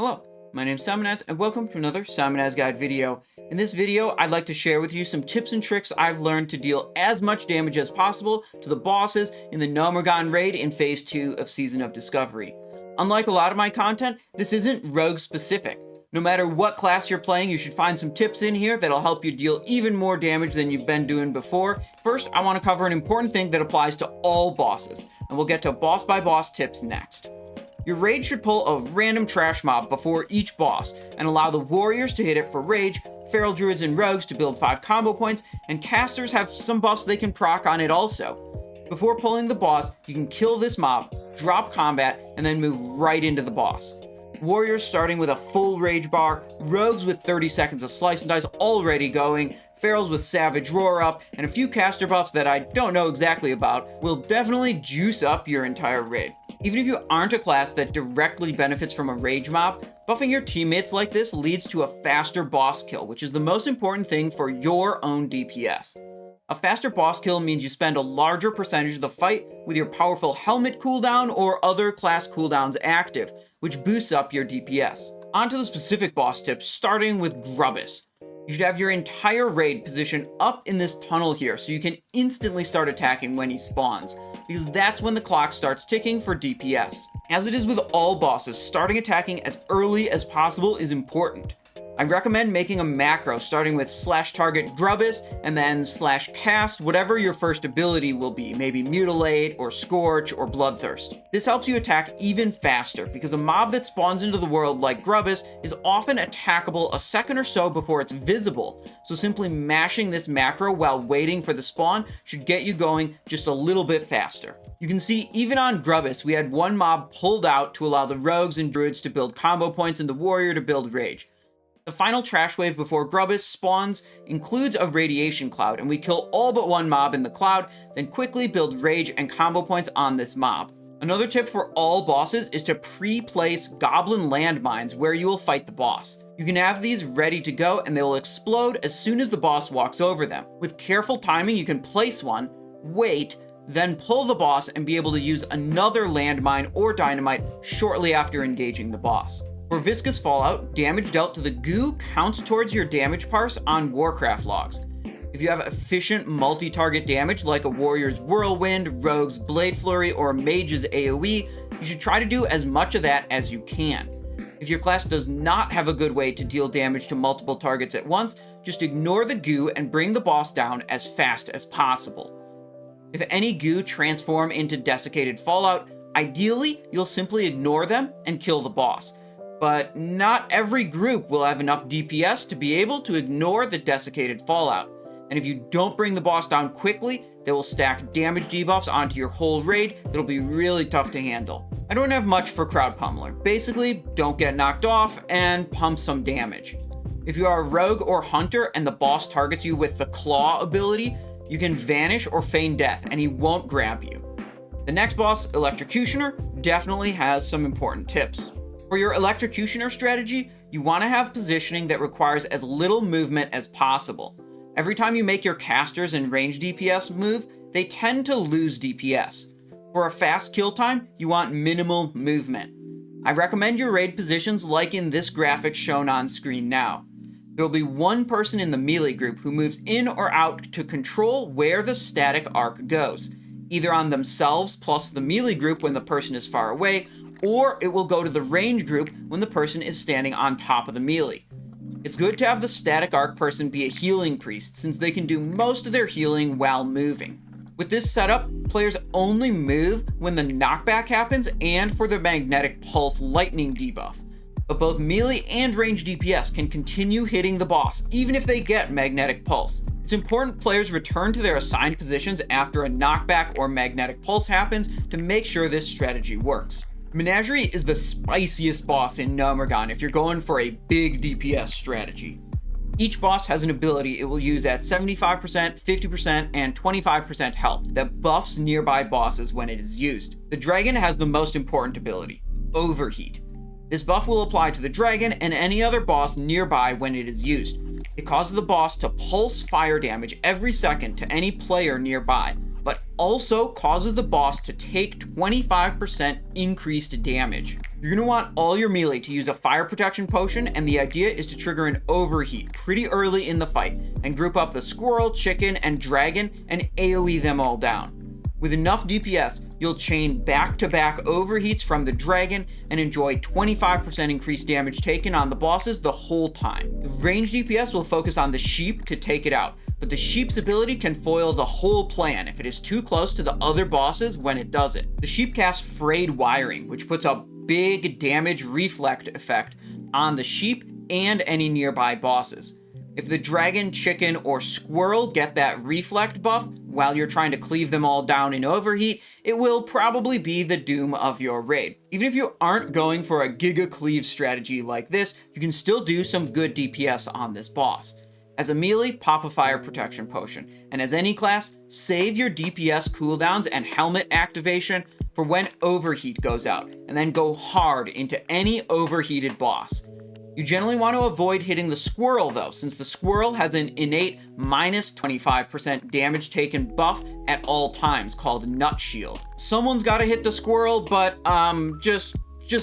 Hello, my name is Simonaz and welcome to another Simonaz Guide video. In this video, I'd like to share with you some tips and tricks I've learned to deal as much damage as possible to the bosses in the Gnomeregan raid in Phase 2 of Season of Discovery. Unlike a lot of my content, this isn't rogue specific. No matter what class you're playing, you should find some tips in here that'll help you deal even more damage than you've been doing before. First, I want to cover an important thing that applies to all bosses, and we'll get to boss by boss tips next. Your raid should pull a random trash mob before each boss, and allow the warriors to hit it for rage, feral druids and rogues to build 5 combo points, and casters have some buffs they can proc on it also. Before pulling the boss, you can kill this mob, drop combat, and then move right into the boss. Warriors starting with a full rage bar, rogues with 30 seconds of slice and dice already going, ferals with savage roar up, and a few caster buffs that I don't know exactly about will definitely juice up your entire raid. Even if you aren't a class that directly benefits from a rage mob, buffing your teammates like this leads to a faster boss kill, which is the most important thing for your own DPS. A faster boss kill means you spend a larger percentage of the fight with your powerful helmet cooldown or other class cooldowns active, which boosts up your DPS. On to the specific boss tips, starting with Grubbis. You should have your entire raid positioned up in this tunnel here so you can instantly start attacking when he spawns, because that's when the clock starts ticking for DPS. As it is with all bosses, starting attacking as early as possible is important. I recommend making a macro starting with /target Grubbis and then /cast whatever your first ability will be, maybe Mutilate or Scorch or Bloodthirst. This helps you attack even faster because a mob that spawns into the world like Grubbis is often attackable a second or so before it's visible, so simply mashing this macro while waiting for the spawn should get you going just a little bit faster. You can see even on Grubbis we had one mob pulled out to allow the rogues and druids to build combo points and the warrior to build rage. The final trash wave before Grubbis spawns includes a radiation cloud, and we kill all but one mob in the cloud, then quickly build rage and combo points on this mob. Another tip for all bosses is to pre-place goblin landmines where you will fight the boss. You can have these ready to go and they will explode as soon as the boss walks over them. With careful timing, you can place one, wait, then pull the boss and be able to use another landmine or dynamite shortly after engaging the boss. For Viscous Fallout, damage dealt to the goo counts towards your damage parse on Warcraft logs. If you have efficient multi-target damage like a warrior's whirlwind, rogue's blade flurry, or a mage's AoE, you should try to do as much of that as you can. If your class does not have a good way to deal damage to multiple targets at once, just ignore the goo and bring the boss down as fast as possible. If any goo transform into desiccated fallout, ideally you'll simply ignore them and kill the boss. But not every group will have enough DPS to be able to ignore the desiccated fallout. And if you don't bring the boss down quickly, they will stack damage debuffs onto your whole raid that'll be really tough to handle. I don't have much for Crowd Pummeler. Basically, don't get knocked off and pump some damage. If you are a rogue or hunter and the boss targets you with the claw ability, you can vanish or feign death and he won't grab you. The next boss, Electrocutioner, definitely has some important tips. For your Electrocutioner strategy, you want to have positioning that requires as little movement as possible. Every time you make your casters and range DPS move, they tend to lose DPS. For a fast kill time, you want minimal movement. I recommend your raid positions like in this graphic shown on screen now. There will be one person in the melee group who moves in or out to control where the static arc goes, either on themselves plus the melee group when the person is far away, or it will go to the range group when the person is standing on top of the melee. It's good to have the static arc person be a healing priest since they can do most of their healing while moving. With this setup, players only move when the knockback happens and for the magnetic pulse lightning debuff. But both melee and range DPS can continue hitting the boss even if they get magnetic pulse. It's important players return to their assigned positions after a knockback or magnetic pulse happens to make sure this strategy works. Menagerie is the spiciest boss in Gnomeregan if you're going for a big DPS strategy. Each boss has an ability it will use at 75%, 50%, and 25% health that buffs nearby bosses when it is used. The dragon has the most important ability, Overheat. This buff will apply to the dragon and any other boss nearby when it is used. It causes the boss to pulse fire damage every second to any player nearby, but also causes the boss to take 25% increased damage. You're going to want all your melee to use a fire protection potion, and the idea is to trigger an overheat pretty early in the fight and group up the squirrel, chicken, and dragon and AoE them all down. With enough DPS, you'll chain back-to-back overheats from the dragon and enjoy 25% increased damage taken on the bosses the whole time. The ranged DPS will focus on the sheep to take it out, but the sheep's ability can foil the whole plan if it is too close to the other bosses when it does it. The sheep casts frayed wiring, which puts a big damage reflect effect on the sheep and any nearby bosses. If the dragon, chicken, or squirrel get that reflect buff while you're trying to cleave them all down in overheat, it will probably be the doom of your raid. Even if you aren't going for a giga cleave strategy like this, you can still do some good DPS on this boss. As a melee, pop a fire protection potion, and as any class, save your DPS cooldowns and helmet activation for when overheat goes out, and then go hard into any overheated boss. You generally want to avoid hitting the squirrel though, since the squirrel has an innate minus 25% damage taken buff at all times called Nut Shield. Someone's gotta hit the squirrel, but just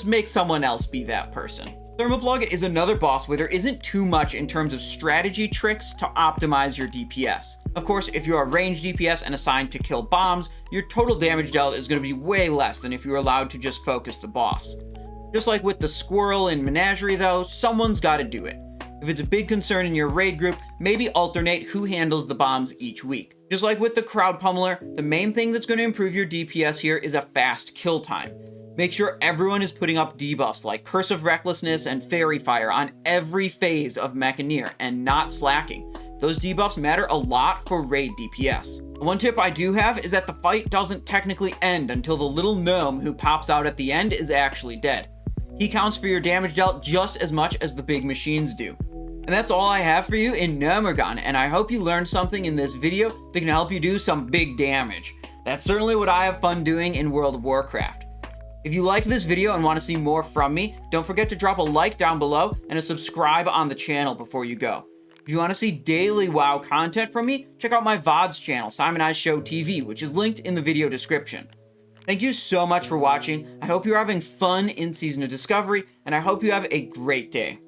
make someone else be that person. Thermaplugg is another boss where there isn't too much in terms of strategy tricks to optimize your DPS. Of course, if you are ranged DPS and assigned to kill bombs, your total damage dealt is going to be way less than if you were allowed to just focus the boss. Just like with the squirrel in Menagerie though, someone's got to do it. If it's a big concern in your raid group, maybe alternate who handles the bombs each week. Just like with the crowd pummeler, the main thing that's going to improve your DPS here is a fast kill time. Make sure everyone is putting up debuffs like Curse of Recklessness and Fairy Fire on every phase of Mekgineer and not slacking. Those debuffs matter a lot for raid DPS. One tip I do have is that the fight doesn't technically end until the little gnome who pops out at the end is actually dead. He counts for your damage dealt just as much as the big machines do. And that's all I have for you in Gnomeregan, and I hope you learned something in this video that can help you do some big damage. That's certainly what I have fun doing in World of Warcraft. If you liked this video and want to see more from me, don't forget to drop a like down below and a subscribe on the channel before you go. If you want to see daily WoW content from me, check out my VODs channel, Simon Eyes Show TV, which is linked in the video description. Thank you so much for watching. I hope you're having fun in Season of Discovery, and I hope you have a great day.